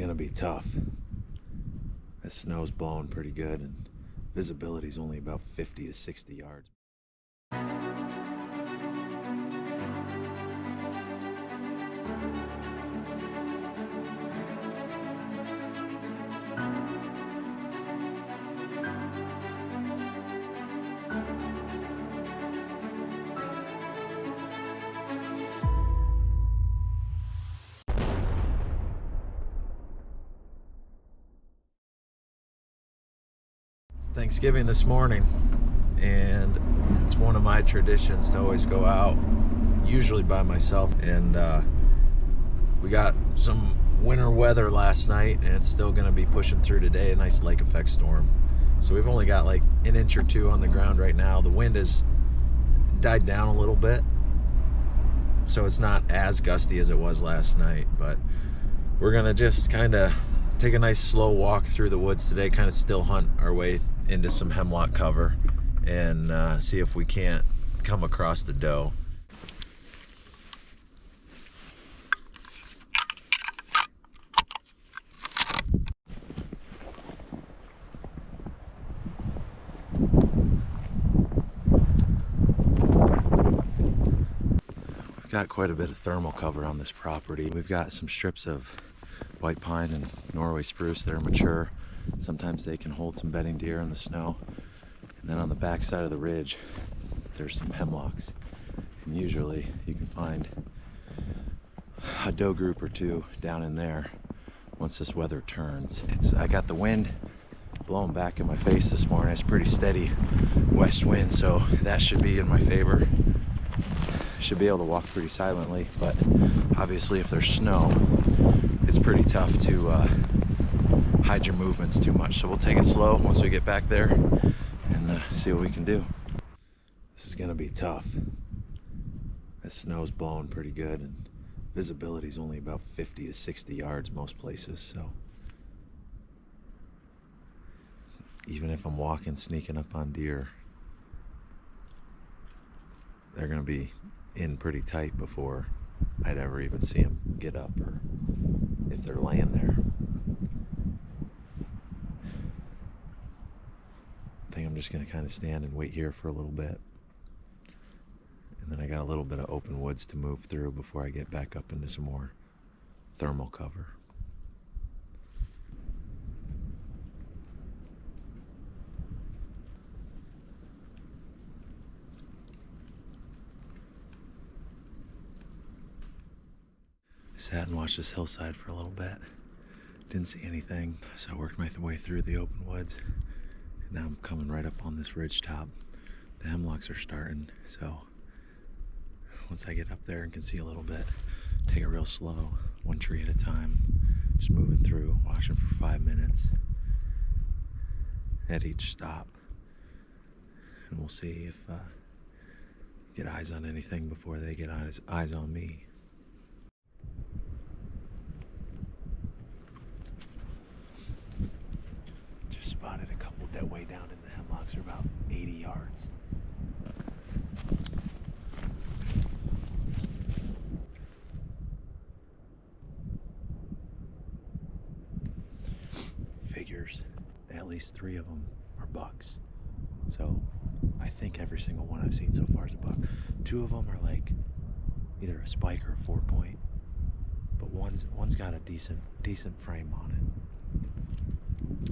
gonna be tough. The snow's blowing pretty good and visibility is only about 50 to 60 yards. Thanksgiving this morning, and it's one of my traditions to always go out, usually by myself, and we got some winter weather last night and it's still going to be pushing through today, a nice lake effect storm. So we've only got like an inch or two on the ground right now. The wind has died down a little bit, so it's not as gusty as it was last night, but we're gonna just kind of take a nice slow walk through the woods today, kind of still hunt our way into some hemlock cover and see if we can't come across the doe. We've got quite a bit of thermal cover on this property. We've got some strips of white pine and Norway spruce that are mature. Sometimes they can hold some bedding deer in the snow. And then on the back side of the ridge, there's some hemlocks. And usually you can find a doe group or two down in there once this weather turns. I got the wind blowing back in my face this morning. It's pretty steady west wind, so that should be in my favor. Should be able to walk pretty silently, but obviously if there's snow, it's pretty tough to hide your movements too much. So we'll take it slow once we get back there and see what we can do. This is gonna be tough. The snow's blowing pretty good and visibility is only about 50 to 60 yards most places, so even if I'm walking, sneaking up on deer, they're gonna be in pretty tight before I'd ever even see them get up, or if they're laying there. I think I'm just gonna kind of stand and wait here for a little bit, and then I got a little bit of open woods to move through before I get back up into some more thermal cover. Sat and watched this hillside for a little bit. Didn't see anything, so I worked my way through the open woods. And now I'm coming right up on this ridge top. The hemlocks are starting, so once I get up there and can see a little bit, take it real slow, one tree at a time, just moving through, watching for 5 minutes at each stop. And we'll see if get eyes on anything before they get eyes on me. Spotted a couple that way down in the hemlocks, are about 80 yards. Figures at least 3 of them are bucks, so I think every single one I've seen so far is a buck. 2 of them are like either a spike or a 4-point, but one's got a decent frame on it.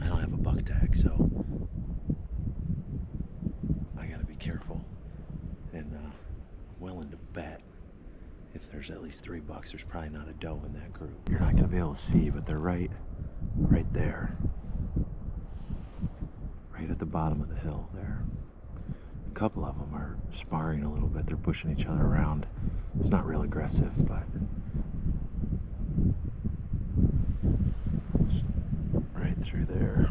I don't have a buck tag, so I gotta be careful, and I'm willing to bet if there's at least 3 bucks, there's probably not a doe in that group. You're not gonna be able to see, but they're right there, right at the bottom of the hill there. A couple of them are sparring a little bit. They're pushing each other around. It's not real aggressive, but right through there.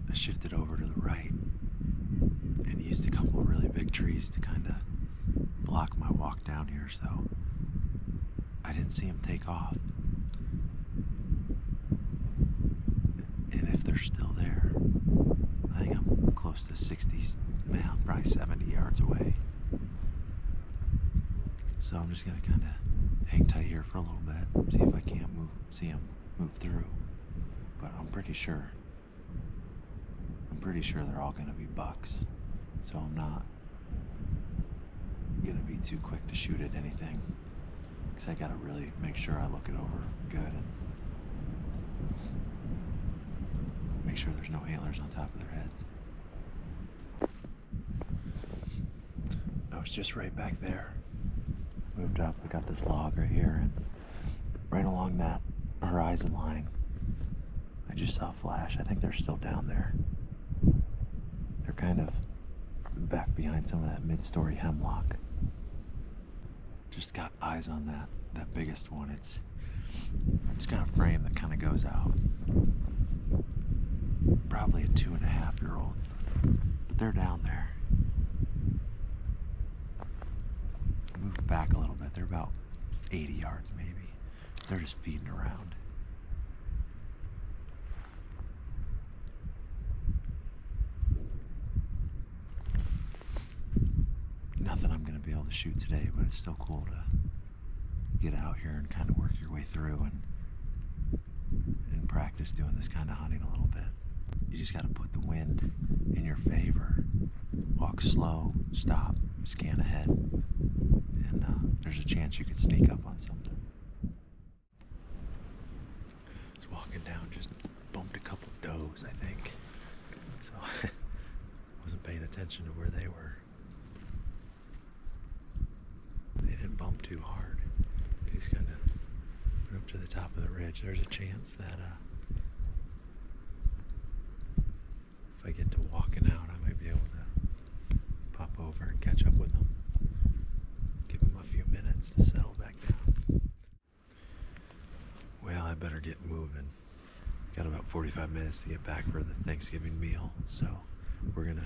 I shifted over to the right and used a couple trees to kind of block my walk down here, so I didn't see them take off. And if they're still there, I think I'm close to 60, man, probably 70 yards away. So I'm just gonna kind of hang tight here for a little bit, see if I can't see them move through. But I'm pretty sure they're all gonna be bucks. So I'm not gonna be too quick to shoot at anything, because I gotta really make sure I look it over good and make sure there's no antlers on top of their heads. I was just right back there. Moved up, I got this log right here, and right along that horizon line, I just saw a flash. I think they're still down there. They're kind of back behind some of that mid-story hemlock. Just got eyes on that biggest one. It's got a frame that kind of goes out. Probably a 2.5-year-old, but they're down there. Move back a little bit. They're about 80 yards maybe. They're just feeding around. Nothing I'm going to be able to shoot today, but it's still cool to get out here and kind of work your way through and practice doing this kind of hunting a little bit. You just got to put the wind in your favor. Walk slow, stop, scan ahead, and there's a chance you could sneak up on something. Just walking down, just bumped a couple does, I think. So wasn't paying attention to where they were. They didn't bump too hard. They just kind of went up to the top of the ridge. There's a chance that if I get to walking out, I might be able to pop over and catch up with them. Give them a few minutes to settle back down. Well, I better get moving. Got about 45 minutes to get back for the Thanksgiving meal, so we're gonna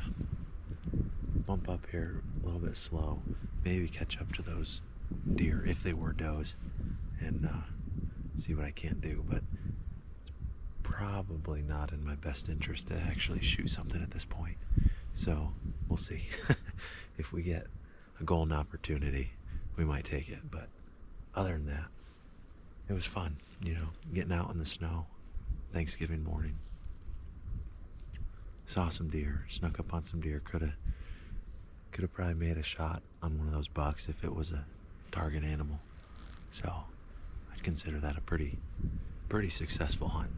bump up here a little bit slow, maybe catch up to those deer if they were does, and see what I can't do. But it's probably not in my best interest to actually shoot something at this point, so we'll see. If we get a golden opportunity, we might take it. But other than that, it was fun, you know, getting out in the snow Thanksgiving morning. Saw some deer, snuck up on some deer. Could have probably made a shot on one of those bucks if it was a target animal. So I'd consider that a pretty successful hunt.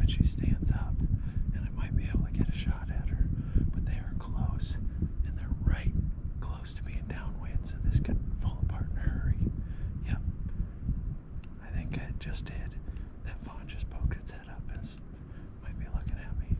She stands up and I might be able to get a shot at her, but they are close and they're right close to being downwind, so this could fall apart in a hurry. Yep, I think I just did. That fawn just poked its head up and might be looking at me.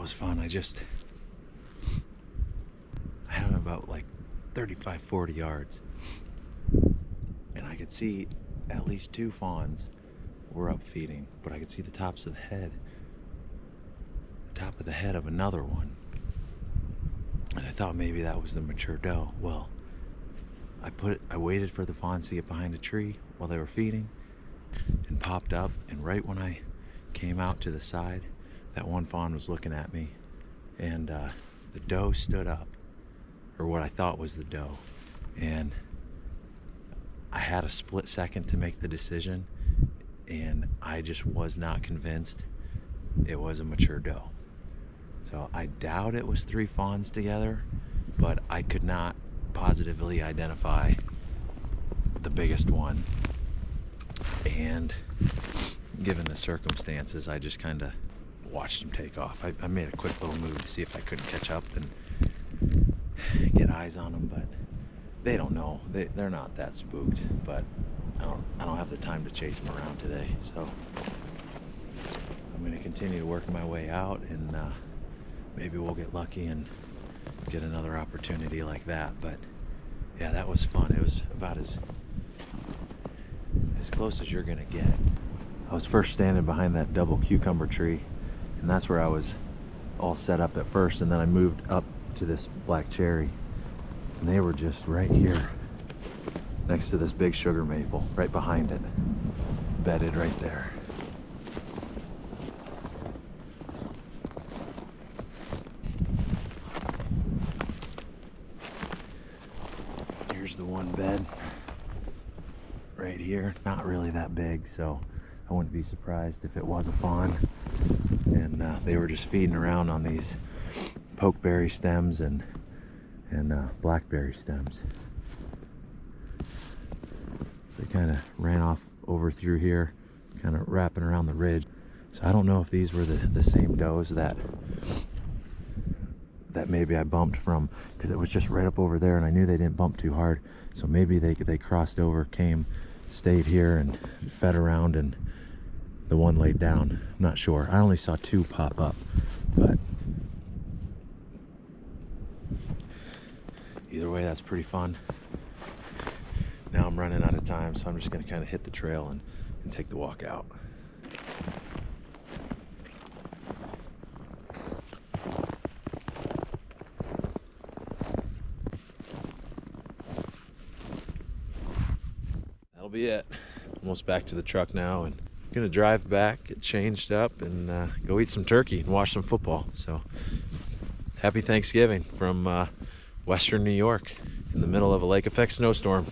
was fun. I had him about like 35, 40 yards. And I could see at least 2 fawns were up feeding, but I could see the top of the head of another one. And I thought maybe that was the mature doe. Well, I waited for the fawns to get behind a tree while they were feeding and popped up, and right when I came out to the side, that one fawn was looking at me, and the doe stood up, or what I thought was the doe, and I had a split second to make the decision, and I just was not convinced it was a mature doe. So I doubt it was 3 fawns together, but I could not positively identify the biggest one. And given the circumstances, I just kind of watched them take off. I made a quick little move to see if I couldn't catch up and get eyes on them, but they don't know. They're not that spooked, but I don't have the time to chase them around today. So I'm going to continue to work my way out, and maybe we'll get lucky and get another opportunity like that. But yeah, that was fun. It was about as close as you're gonna get. I was first standing behind that double cucumber tree, and that's where I was all set up at first, and then I moved up to this black cherry, and they were just right here next to this big sugar maple, right behind it, bedded right there. Here's the one bed right here. Not really that big, so I wouldn't be surprised if it was a fawn. And they were just feeding around on these pokeberry stems and blackberry stems. They kind of ran off over through here, kind of wrapping around the ridge. So I don't know if these were the same does that maybe I bumped from, because it was just right up over there, and I knew they didn't bump too hard. So maybe they crossed over, stayed here and fed around, and the one laid down. I'm not sure. I only saw 2 pop up, but either way, that's pretty fun. Now I'm running out of time, so I'm just going to kind of hit the trail and take the walk out. That'll be it. Almost back to the truck now, and I'm gonna drive back, get changed up, and go eat some turkey and watch some football. So happy Thanksgiving from Western New York in the middle of a lake effect snowstorm.